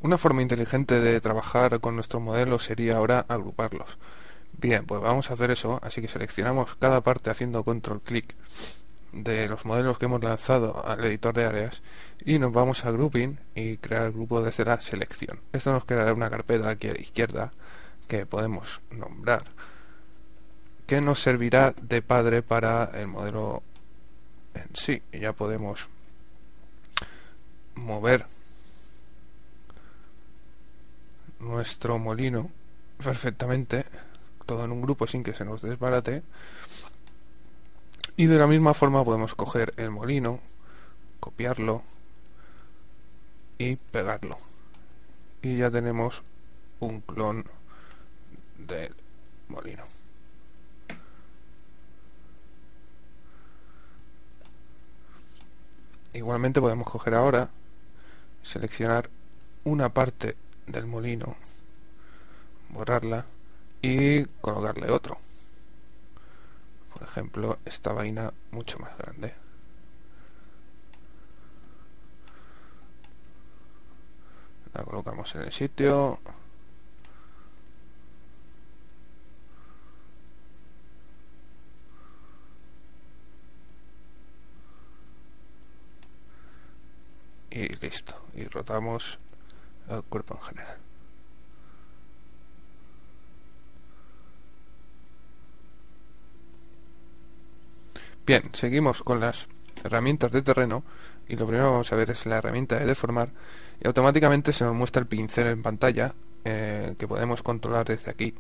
Una forma inteligente de trabajar con nuestros modelos sería ahora agruparlos. Bien, pues vamos a hacer eso, así que seleccionamos cada parte haciendo control clic de los modelos que hemos lanzado al editor de áreas y nos vamos a grouping y crear el grupo desde la selección. Esto nos creará una carpeta aquí a la izquierda que podemos nombrar, que nos servirá de padre para el modelo en sí. Y ya podemos mover nuestro molino perfectamente, todo en un grupo sin que se nos desbarate. Y de la misma forma podemos coger el molino, copiarlo y pegarlo. Y ya tenemos un clon del molino. Igualmente podemos coger ahora, seleccionar una parte del molino, borrarla y colocarle otro. Por ejemplo, esta vaina mucho más grande. La colocamos en el sitio. Y listo. Y rotamos el cuerpo en general. Bien, seguimos con las herramientas de terreno y lo primero que vamos a ver es la herramienta de deformar y automáticamente se nos muestra el pincel en pantalla que podemos controlar desde aquí.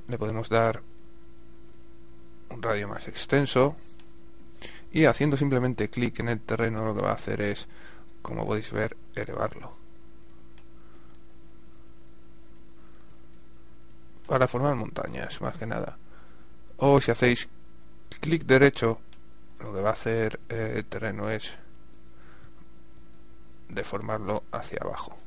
Le podemos dar un radio más extenso y haciendo simplemente clic en el terreno lo que va a hacer es, como podéis ver, elevarlo para formar montañas más que nada. O si hacéis clic derecho, lo que va a hacer el terreno es deformarlo hacia abajo.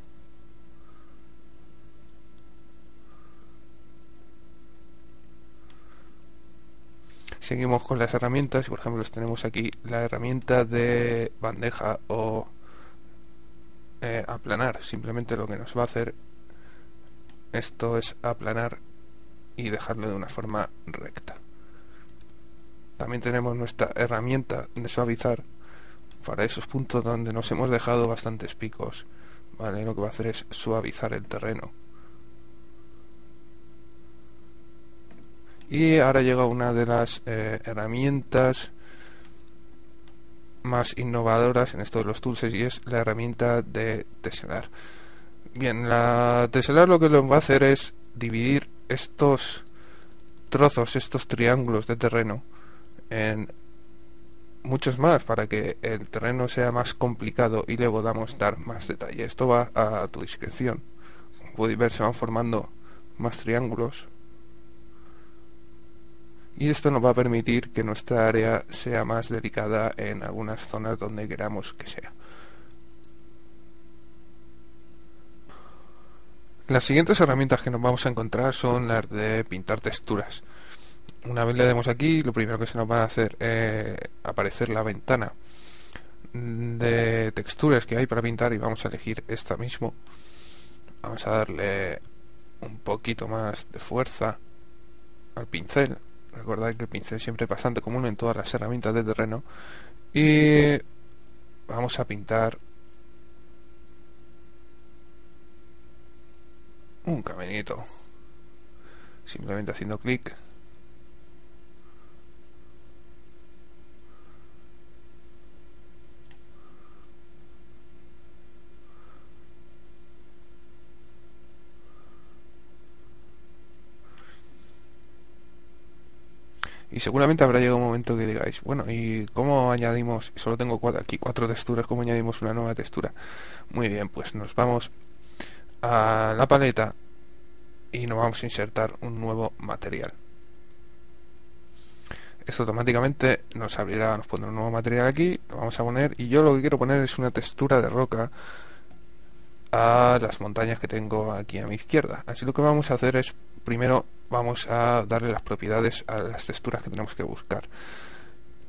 Seguimos con las herramientas y por ejemplo tenemos aquí la herramienta de bandeja o aplanar. Simplemente lo que nos va a hacer esto es aplanar y dejarlo de una forma recta. También tenemos nuestra herramienta de suavizar para esos puntos donde nos hemos dejado bastantes picos, ¿vale? Lo que va a hacer es suavizar el terreno. Y ahora llega una de las herramientas más innovadoras en esto de los tools y es la herramienta de teselar. Bien, la teselar lo que lo va a hacer es dividir estos trozos, estos triángulos de terreno en muchos más para que el terreno sea más complicado y le podamos dar más detalle. Esto va a tu discreción. Como podéis ver, se van formando más triángulos y esto nos va a permitir que nuestra área sea más delicada en algunas zonas donde queramos que sea. Las siguientes herramientas que nos vamos a encontrar son las de pintar texturas. Una vez le demos aquí, lo primero que se nos va a hacer es aparecer la ventana de texturas que hay para pintar y vamos a elegir esta mismo. Vamos a darle un poquito más de fuerza al pincel. Recordad que el pincel siempre es bastante común en todas las herramientas de terreno. Y vamos a pintar un caminito. Simplemente haciendo clic. Y seguramente habrá llegado un momento que digáis, bueno, ¿y cómo añadimos? Solo tengo aquí cuatro texturas, ¿cómo añadimos una nueva textura? Muy bien, pues nos vamos a la paleta y nos vamos a insertar un nuevo material. Esto automáticamente nos abrirá, nos pondrá un nuevo material aquí, lo vamos a poner y yo lo que quiero poner es una textura de roca a las montañas que tengo aquí a mi izquierda. Así lo que vamos a hacer es, primero vamos a darle las propiedades a las texturas que tenemos que buscar.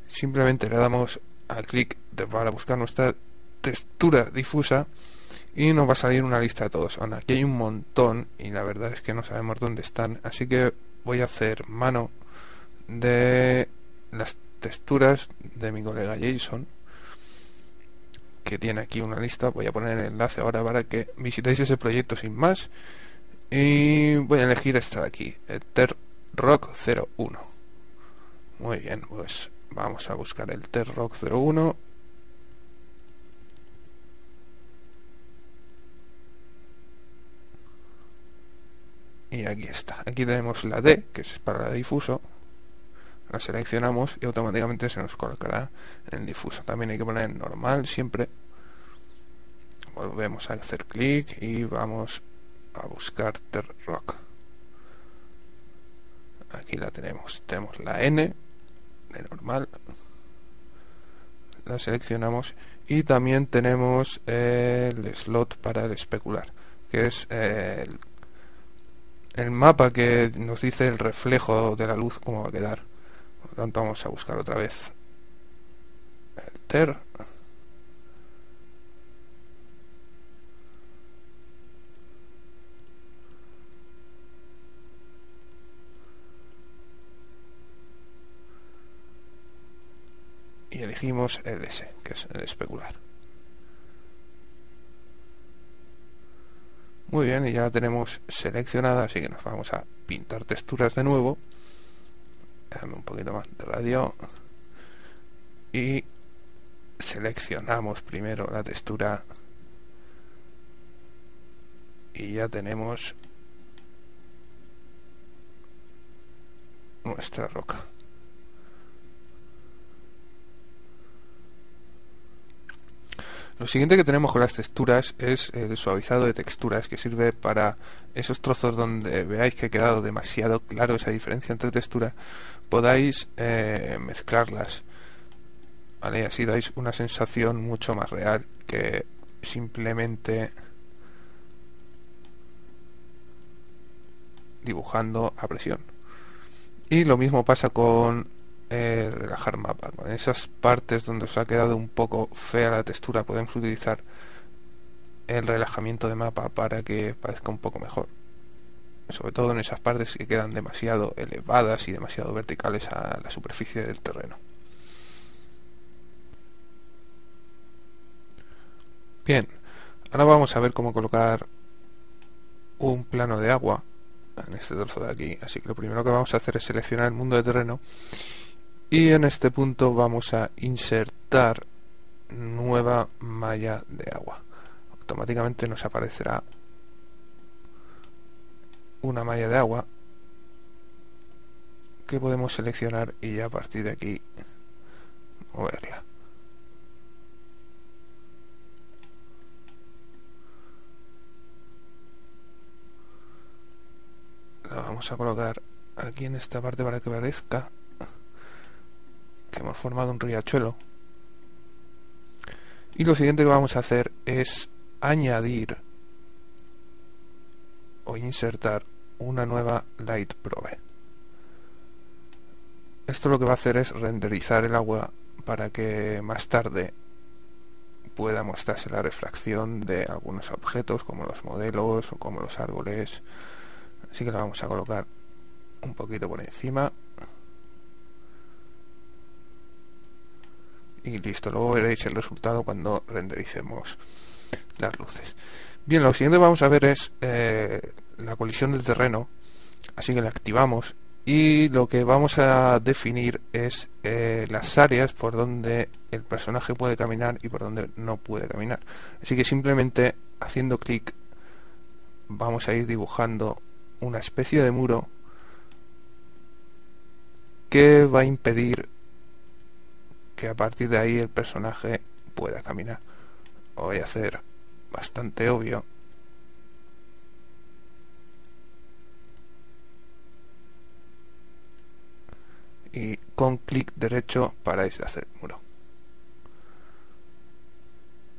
Simplemente le damos a clic para buscar nuestra textura difusa y nos va a salir una lista de todos. Ahora, aquí hay un montón y la verdad es que no sabemos dónde están, así que voy a hacer mano de las texturas de mi colega Jason, que tiene aquí una lista. Voy a poner el enlace ahora para que visitéis ese proyecto sin más, y voy a elegir esta de aquí, el TerRock 01. Muy bien, pues vamos a buscar el TerRock 01. Y aquí está. Aquí tenemos la D, que es para la difuso. La seleccionamos y automáticamente se nos colocará en el difuso. También hay que poner normal siempre. Volvemos a hacer clic y vamos a buscar TerRock. Aquí la tenemos. Tenemos la N de normal. La seleccionamos y también tenemos el slot para el especular, que es el mapa que nos dice el reflejo de la luz cómo va a quedar. Por lo tanto, vamos a buscar otra vez el TER. Y elegimos el S, que es el especular. Muy bien, y ya la tenemos seleccionada, así que nos vamos a pintar texturas de nuevo. Dame un poquito más de radio. Y seleccionamos primero la textura. Y ya tenemos nuestra roca. Lo siguiente que tenemos con las texturas es el suavizado de texturas, que sirve para esos trozos donde veáis que ha quedado demasiado claro esa diferencia entre texturas, podáis mezclarlas, ¿vale? Y así dais una sensación mucho más real que simplemente dibujando a presión. Y lo mismo pasa con relajar mapa. Con esas partes donde os ha quedado un poco fea la textura, podemos utilizar el relajamiento de mapa para que parezca un poco mejor, sobre todo en esas partes que quedan demasiado elevadas y demasiado verticales a la superficie del terreno. Bien, ahora vamos a ver cómo colocar un plano de agua en este trozo de aquí. Así que lo primero que vamos a hacer es seleccionar el mundo de terreno y en este punto vamos a insertar nueva malla de agua. Automáticamente nos aparecerá una malla de agua que podemos seleccionar y ya a partir de aquí moverla. La vamos a colocar aquí en esta parte para que parezca que hemos formado un riachuelo. Y lo siguiente que vamos a hacer es añadir o insertar una nueva Light Probe. Esto lo que va a hacer es renderizar el agua para que más tarde pueda mostrarse la refracción de algunos objetos como los modelos o como los árboles. Así que la vamos a colocar un poquito por encima. Y listo, luego veréis el resultado cuando rendericemos las luces. Bien, lo siguiente que vamos a ver es la colisión del terreno, así que la activamos y lo que vamos a definir es las áreas por donde el personaje puede caminar y por donde no puede caminar. Así que simplemente haciendo clic vamos a ir dibujando una especie de muro que va a impedir que a partir de ahí el personaje pueda caminar. Lo voy a hacer bastante obvio. Y con clic derecho paráis de hacer el muro.